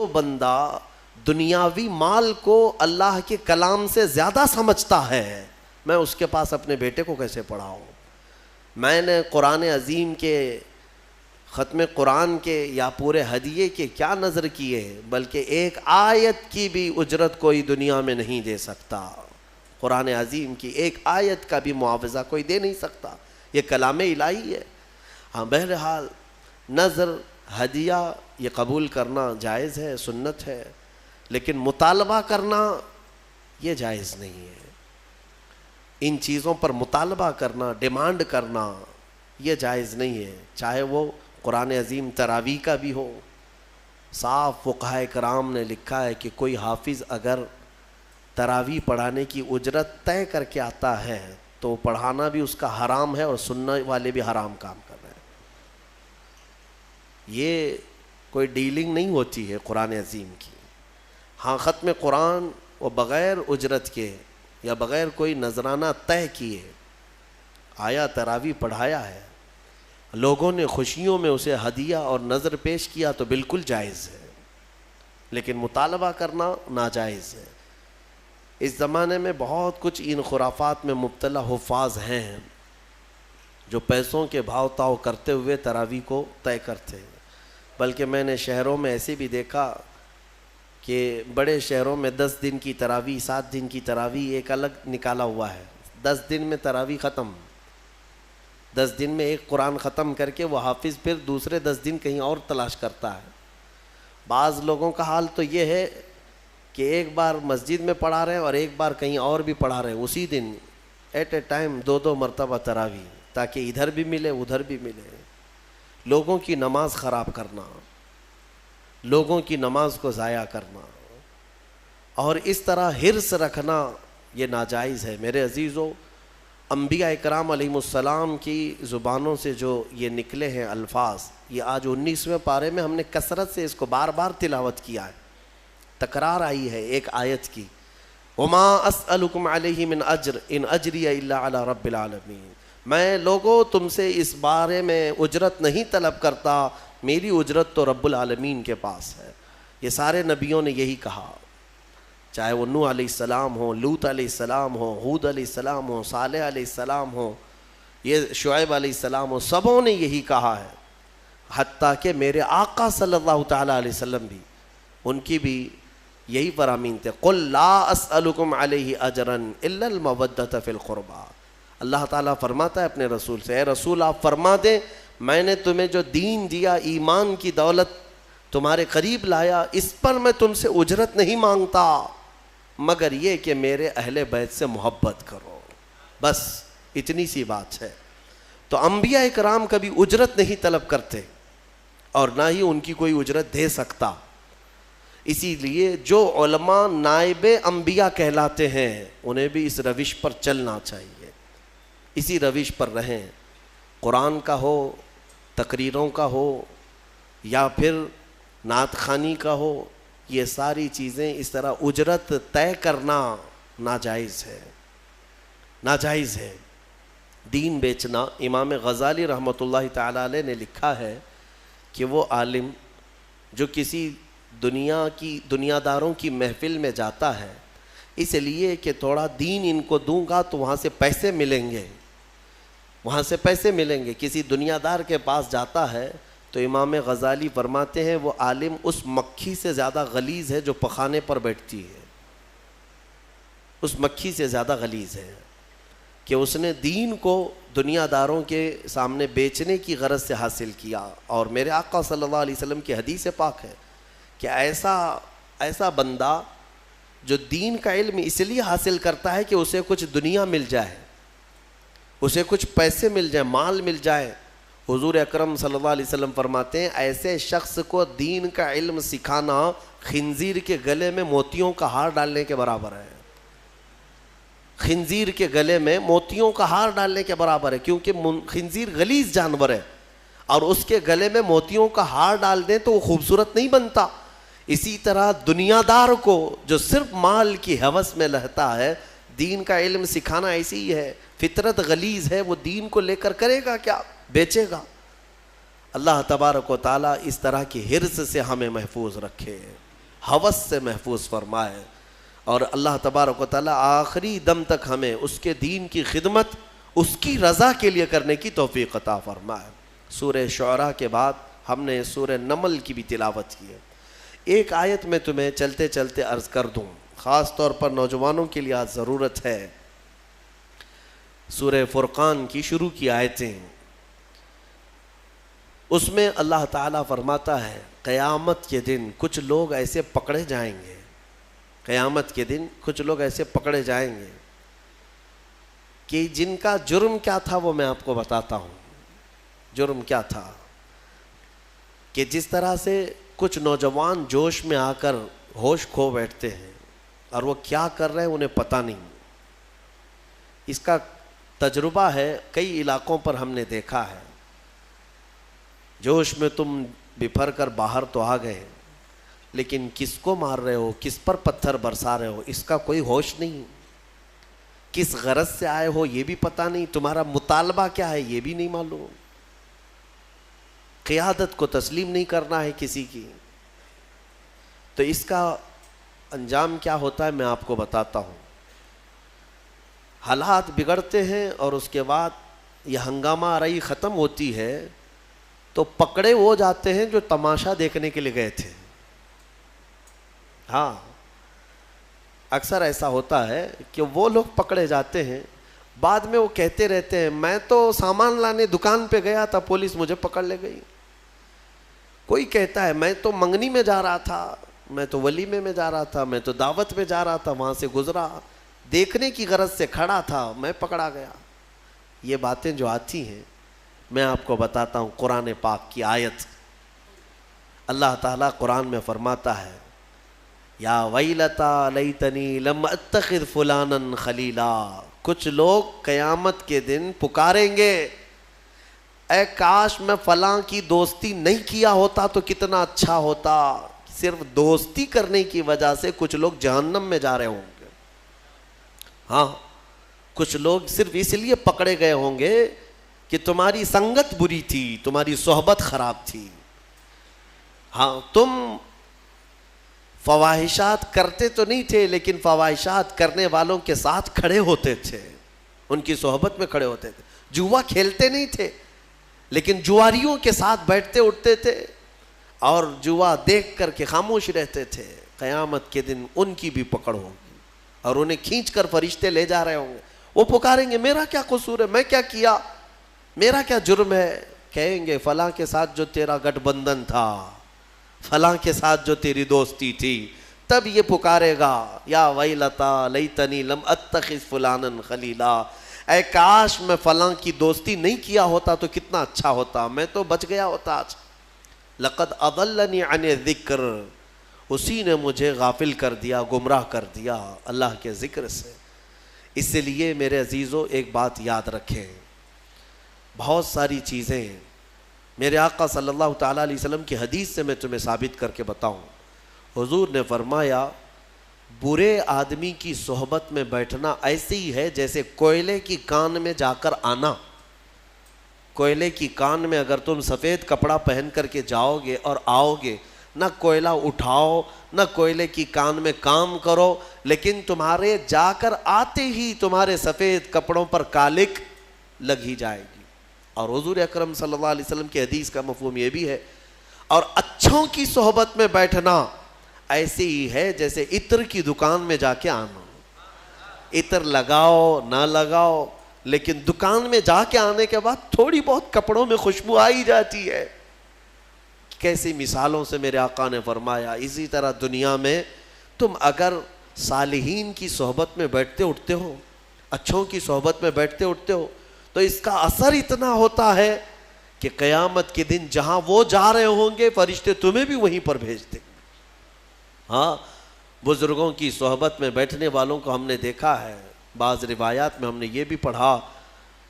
وہ بندہ دنیاوی مال کو اللہ کے کلام سے زیادہ سمجھتا ہے، میں اس کے پاس اپنے بیٹے کو کیسے پڑھاؤں؟ میں نے قرآن عظیم کے ختم قرآن کے یا پورے ہدیے کے کیا نظر کیے، بلکہ ایک آیت کی بھی اجرت کوئی دنیا میں نہیں دے سکتا، قرآن عظیم کی ایک آیت کا بھی معاوضہ کوئی دے نہیں سکتا، یہ کلام الہی ہے۔ ہاں بہرحال نظر ہدیہ یہ قبول کرنا جائز ہے، سنت ہے، لیکن مطالبہ کرنا یہ جائز نہیں ہے۔ ان چیزوں پر مطالبہ کرنا، ڈیمانڈ کرنا یہ جائز نہیں ہے، چاہے وہ قرآن عظیم تراویح کا بھی ہو۔ صاف فقہائے کرام نے لکھا ہے کہ کوئی حافظ اگر تراویح پڑھانے کی اجرت طے کر کے آتا ہے تو پڑھانا بھی اس کا حرام ہے اور سننے والے بھی حرام کام کر رہے ہیں۔ یہ کوئی ڈیلنگ نہیں ہوتی ہے قرآن عظیم کی۔ ہاں ختم قرآن وہ بغیر اجرت کے یا بغیر کوئی نذرانہ طے کیے آیا تراویح پڑھایا ہے، لوگوں نے خوشیوں میں اسے ہدیہ اور نذر پیش کیا تو بالکل جائز ہے، لیکن مطالبہ کرنا ناجائز ہے۔ اس زمانے میں بہت کچھ ان خرافات میں مبتلا حفاظ ہیں جو پیسوں کے بھاؤ تاؤ کرتے ہوئے تراویح کو طے کرتے ہیں، بلکہ میں نے شہروں میں ایسے بھی دیکھا کہ بڑے شہروں میں 10 دن کی تراویح، 7 دن کی تراویح ایک الگ نکالا ہوا ہے، 10 دن میں تراویح ختم، 10 دن میں ایک قرآن ختم کر کے وہ حافظ پھر دوسرے 10 دن کہیں اور تلاش کرتا ہے۔ بعض لوگوں کا حال تو یہ ہے کہ ایک بار مسجد میں پڑھا رہے ہیں اور ایک بار کہیں اور بھی پڑھا رہے ہیں، اسی دن ایٹ اے ٹائم 2 مرتبہ تراویح، تاکہ ادھر بھی ملے ادھر بھی ملے۔ لوگوں کی نماز خراب کرنا، لوگوں کی نماز کو ضائع کرنا اور اس طرح حرص رکھنا یہ ناجائز ہے۔ میرے عزیزو، انبیاء اکرام علیہم السلام کی زبانوں سے جو یہ نکلے ہیں الفاظ، یہ آج 19ویں پارے میں ہم نے کثرت سے اس کو بار بار تلاوت کیا ہے، تکرار آئی ہے ایک آیت کی، وَمَا أَسْأَلُكُمْ عَلَيْهِ مِنْ أَجْرٍ إِنْ أَجْرِيَ إِلَّا عَلَى رَبِّ الْعَالَمِينَ۔ میں لوگوں تم سے اس بارے میں اجرت نہیں طلب کرتا، میری اجرت تو رب العالمین کے پاس ہے۔ یہ سارے نبیوں نے یہی کہا، چاہے وہ نوح علیہ السلام ہو، لوط علیہ السلام ہو، ہود علیہ السلام ہو، صالح علیہ السلام ہو، یہ شعیب علیہ السلام ہو، سبوں نے یہی کہا ہے، حتیٰ کہ میرے آقا صلی اللہ تعالیٰ علیہ وسلم بھی، ان کی بھی یہی فرامین تھے، قُلْ لَا أَسْأَلُكُمْ عَلَيْهِ أَجْرًا إِلَّا الْمَوَدَّةَ فِي الْقُرْبَى۔ اللہ تعالیٰ فرماتا ہے اپنے رسول سے، اے رسول آپ فرما دیں میں نے تمہیں جو دین دیا، ایمان کی دولت تمہارے قریب لایا، اس پر میں تم سے اجرت نہیں مانگتا مگر یہ کہ میرے اہل بیت سے محبت کرو، بس اتنی سی بات ہے۔ تو انبیاء اکرام کبھی اجرت نہیں طلب کرتے اور نہ ہی ان کی کوئی اجرت دے سکتا، اسی لیے جو علماء نائب انبیاء کہلاتے ہیں انہیں بھی اس روش پر چلنا چاہیے، اسی روش پر رہیں، قرآن کا ہو، تقریروں کا ہو یا پھر نعت خوانی کا ہو، یہ ساری چیزیں اس طرح اجرت طے کرنا ناجائز ہے، ناجائز ہے۔ دین بیچنا، امام غزالی رحمۃ اللہ تعالیٰ علیہ نے لکھا ہے کہ وہ عالم جو کسی دنیا داروں کی محفل میں جاتا ہے اس لیے کہ تھوڑا دین ان کو دوں گا تو وہاں سے پیسے ملیں گے، وہاں سے پیسے ملیں گے، کسی دنیا دار کے پاس جاتا ہے تو امام غزالی فرماتے ہیں وہ عالم اس مکھی سے زیادہ غلیظ ہے جو پخانے پر بیٹھتی ہے، اس مکھی سے زیادہ غلیظ ہے کہ اس نے دین کو دنیا داروں کے سامنے بیچنے کی غرض سے حاصل کیا۔ اور میرے آقا صلی اللہ علیہ وسلم کی حدیث پاک ہے کہ ایسا بندہ جو دین کا علم اس لیے حاصل کرتا ہے کہ اسے کچھ دنیا مل جائے، اسے کچھ پیسے مل جائے، مال مل جائے، حضور اکرم صلی اللہ علیہ وسلم فرماتے ہیں ایسے شخص کو دین کا علم سکھانا خنزیر کے گلے میں موتیوں کا ہار ڈالنے کے برابر ہے، خنزیر کے گلے میں موتیوں کا ہار ڈالنے کے برابر ہے، کیونکہ خنزیر غلیظ جانور ہے اور اس کے گلے میں موتیوں کا ہار ڈال دیں تو وہ خوبصورت نہیں بنتا۔ اسی طرح دنیا دار کو جو صرف مال کی ہوس میں رہتا ہے، دین کا علم سکھانا ایسی ہی ہے، فطرت غلیظ ہے، وہ دین کو لے کر کرے گا کیا؟ بیچے گا۔ اللہ تبارک و تعالیٰ اس طرح کی حرص سے ہمیں محفوظ رکھے۔ ہوس سے محفوظ فرمائے، اور اللہ تبارک و تعالیٰ آخری دم تک ہمیں اس کے دین کی خدمت اس کی رضا کے لیے کرنے کی توفیق عطا فرمائے۔ سورہ شعراء کے بعد ہم نے سورہ نمل کی بھی تلاوت کی ہے۔ ایک آیت میں تمہیں چلتے چلتے عرض کر دوں، خاص طور پر نوجوانوں کے لیے آج ضرورت ہے۔ سورہ فرقان کی شروع کی آیتیں، اس میں اللہ تعالیٰ فرماتا ہے قیامت کے دن کچھ لوگ ایسے پکڑے جائیں گے، قیامت کے دن کچھ لوگ ایسے پکڑے جائیں گے کہ جن کا جرم کیا تھا وہ میں آپ کو بتاتا ہوں۔ جرم کیا تھا کہ جس طرح سے کچھ نوجوان جوش میں آ کر ہوش کھو بیٹھتے ہیں اور وہ کیا کر رہے ہیں انہیں پتہ نہیں، اس کا تجربہ ہے، کئی علاقوں پر ہم نے دیکھا ہے۔ جوش میں تم بپھر کر باہر تو آ گئے، لیکن کس کو مار رہے ہو، کس پر پتھر برسا رہے ہو، اس کا کوئی ہوش نہیں، کس غرض سے آئے ہو یہ بھی پتہ نہیں، تمہارا مطالبہ کیا ہے یہ بھی نہیں معلوم، قیادت کو تسلیم نہیں کرنا ہے کسی کی۔ تو اس کا انجام کیا ہوتا ہے میں آپ کو بتاتا ہوں۔ حالات بگڑتے ہیں اور اس کے بعد یہ ہنگامہ آرائی ختم ہوتی ہے تو پکڑے وہ جاتے ہیں جو تماشا دیکھنے کے لیے گئے تھے۔ ہاں، اکثر ایسا ہوتا ہے کہ وہ لوگ پکڑے جاتے ہیں، بعد میں وہ کہتے رہتے ہیں میں تو سامان لانے دکان پہ گیا تھا، پولیس مجھے پکڑ لے گئی۔ کوئی کہتا ہے میں تو منگنی میں جا رہا تھا، میں تو ولیمے میں جا رہا تھا، میں تو دعوت میں جا رہا تھا، وہاں سے گزرا، دیکھنے کی غرض سے کھڑا تھا، میں پکڑا گیا۔ یہ باتیں جو آتی ہیں میں آپ کو بتاتا ہوں، قرآن پاک کی آیت، اللہ تعالیٰ قرآن میں فرماتا ہے یا ویلتا لیتنی لم اتخذ فلانا خلیلا۔ کچھ لوگ قیامت کے دن پکاریں گے اے کاش میں فلاں کی دوستی نہیں کیا ہوتا تو کتنا اچھا ہوتا۔ صرف دوستی کرنے کی وجہ سے کچھ لوگ جہنم میں جا رہے ہوں گے۔ ہاں، کچھ لوگ صرف اس لیے پکڑے گئے ہوں گے کہ تمہاری سنگت بری تھی، تمہاری صحبت خراب تھی۔ ہاں، تم فواہشات کرتے تو نہیں تھے لیکن فواہشات کرنے والوں کے ساتھ کھڑے ہوتے تھے، ان کی صحبت میں کھڑے ہوتے تھے۔ جوا کھیلتے نہیں تھے لیکن جواریوں کے ساتھ بیٹھتے اٹھتے تھے اور جوا دیکھ کر کے خاموش رہتے تھے۔ قیامت کے دن ان کی بھی پکڑ ہوگی اور انہیں کھینچ کر فرشتے لے جا رہے ہوں گے۔ وہ پکاریں گے میرا کیا قصور ہے، میں کیا کیا، میرا کیا جرم ہے۔ کہیں گے فلاں کے ساتھ جو تیرا گٹھ بندھن تھا، فلاں کے ساتھ جو تیری دوستی تھی۔ تب یہ پکارے گا یا ویلتا لیتنی لم اتخذ فلانا خلیلا، اے کاش میں فلاں کی دوستی نہیں کیا ہوتا تو کتنا اچھا ہوتا، میں تو بچ گیا ہوتا آج۔ لقد اضلنی عن الذکر، اسی نے مجھے غافل کر دیا، گمراہ کر دیا اللہ کے ذکر سے۔ اس لیے میرے عزیزو ایک بات یاد رکھیں، بہت ساری چیزیں میرے آقا صلی اللہ تعالیٰ علیہ وسلم کی حدیث سے میں تمہیں ثابت کر کے بتاؤں۔ حضور نے فرمایا برے آدمی کی صحبت میں بیٹھنا ایسے ہی ہے جیسے کوئلے کی کان میں جا کر آنا۔ کوئلے کی کان میں اگر تم سفید کپڑا پہن کر کے جاؤ گے اور آؤ گے، نہ کوئلہ اٹھاؤ نہ کوئلے کی کان میں کام کرو، لیکن تمہارے جا کر آتے ہی تمہارے سفید کپڑوں پر کالک لگ ہی جائے گی۔ اور حضور اکرم صلی اللہ علیہ وسلم کی حدیث کا مفہوم یہ بھی ہے۔ اور اچھوں کی صحبت میں بیٹھنا ایسے ہی ہے جیسے عطر کی دکان میں جا کے آنا۔ عطر لگاؤ نہ لگاؤ لیکن دکان میں جا کے آنے کے بعد تھوڑی بہت کپڑوں میں خوشبو آ ہی جاتی ہے۔ کیسی مثالوں سے میرے آقا نے فرمایا۔ اسی طرح دنیا میں تم اگر صالحین کی صحبت میں بیٹھتے اٹھتے ہو، اچھوں کی صحبت میں بیٹھتے اٹھتے ہو، تو اس کا اثر اتنا ہوتا ہے کہ قیامت کے دن جہاں وہ جا رہے ہوں گے فرشتے تمہیں بھی وہیں پر بھیج دیں گے۔ ہاں، بزرگوں کی صحبت میں بیٹھنے والوں کو ہم نے دیکھا ہے۔ بعض روایات میں ہم نے یہ بھی پڑھا،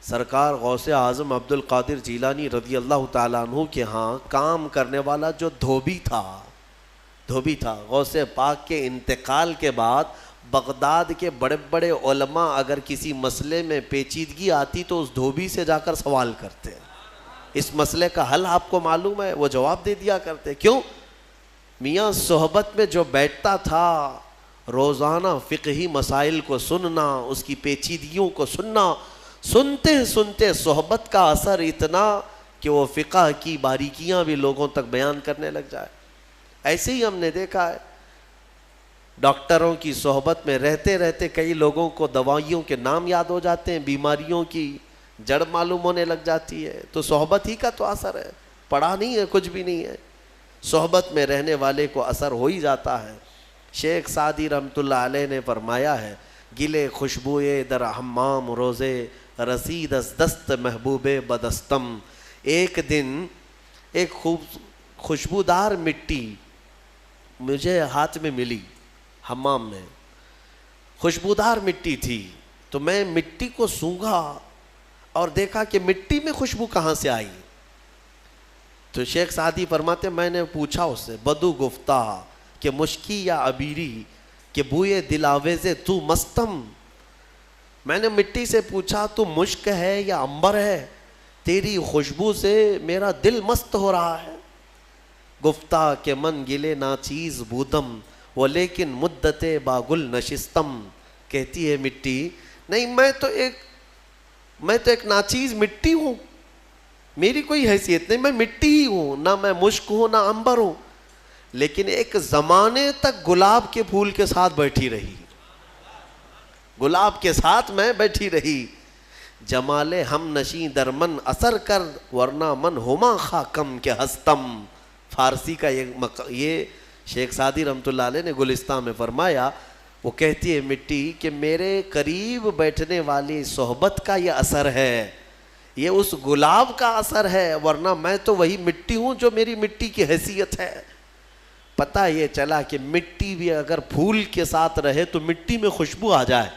سرکار غوث اعظم عبد القادر جیلانی رضی اللہ تعالیٰ عنہ کے ہاں کام کرنے والا جو دھوبی تھا، غوث پاک کے انتقال کے بعد بغداد کے بڑے بڑے علماء اگر کسی مسئلے میں پیچیدگی آتی تو اس دھوبی سے جا کر سوال کرتے، اس مسئلے کا حل آپ کو معلوم ہے؟ وہ جواب دے دیا کرتے۔ کیوں؟ میاں صحبت میں جو بیٹھتا تھا روزانہ فقہی مسائل کو سننا، اس کی پیچیدگیوں کو سننا، سنتے سنتے صحبت کا اثر اتنا کہ وہ فقہ کی باریکیاں بھی لوگوں تک بیان کرنے لگ جائے۔ ایسے ہی ہم نے دیکھا ہے ڈاکٹروں کی صحبت میں رہتے رہتے کئی لوگوں کو دوائیوں کے نام یاد ہو جاتے ہیں، بیماریوں کی جڑ معلوم ہونے لگ جاتی ہے۔ تو صحبت ہی کا تو اثر ہے، پڑھا نہیں ہے، کچھ بھی نہیں ہے، صحبت میں رہنے والے کو اثر ہو ہی جاتا ہے۔ شیخ سعدی رحمۃ اللہ علیہ نے فرمایا ہے، گلے خوشبوئے در حمام روزے رسید از دست محبوب بدستم۔ ایک دن ایک خوشبودار مٹی مجھے ہاتھ میں ملی، حمام میں خوشبودار مٹی تھی، تو میں مٹی کو سونگھا اور دیکھا کہ مٹی میں خوشبو کہاں سے آئی۔ تو شیخ سعدی فرماتے میں نے پوچھا اس سے، بدو گفتہ کہ مشکی یا عبیری کہ بوئے دلاویز تو مستم۔ میں نے مٹی سے پوچھا تو مشک ہے یا عنبر ہے، تیری خوشبو سے میرا دل مست ہو رہا ہے۔ گفتہ کہ من گلے ناچیز بودم وہ لیکن مدت باگل نشستم۔ کہتی ہے مٹی، نہیں میں تو ایک ناچیز مٹی ہوں، میری کوئی حیثیت نہیں، میں مٹی ہی ہوں، نہ میں مشک ہوں نہ عنبر ہوں، لیکن ایک زمانے تک گلاب کے پھول کے ساتھ بیٹھی رہی، گلاب کے ساتھ میں بیٹھی رہی۔ جمال ہم نشیں در من اثر کر ورنہ من ہما خاکم کے ہستم۔ فارسی کا یہ شیخ سعدی رحمۃ اللہ علیہ نے گلستان میں فرمایا، وہ کہتی ہے مٹی کہ میرے قریب بیٹھنے والی صحبت کا یہ اثر ہے، یہ اس گلاب کا اثر ہے، ورنہ میں تو وہی مٹی ہوں جو میری مٹی کی حیثیت ہے۔ پتہ یہ چلا کہ مٹی بھی اگر پھول کے ساتھ رہے تو مٹی میں خوشبو آ جائے،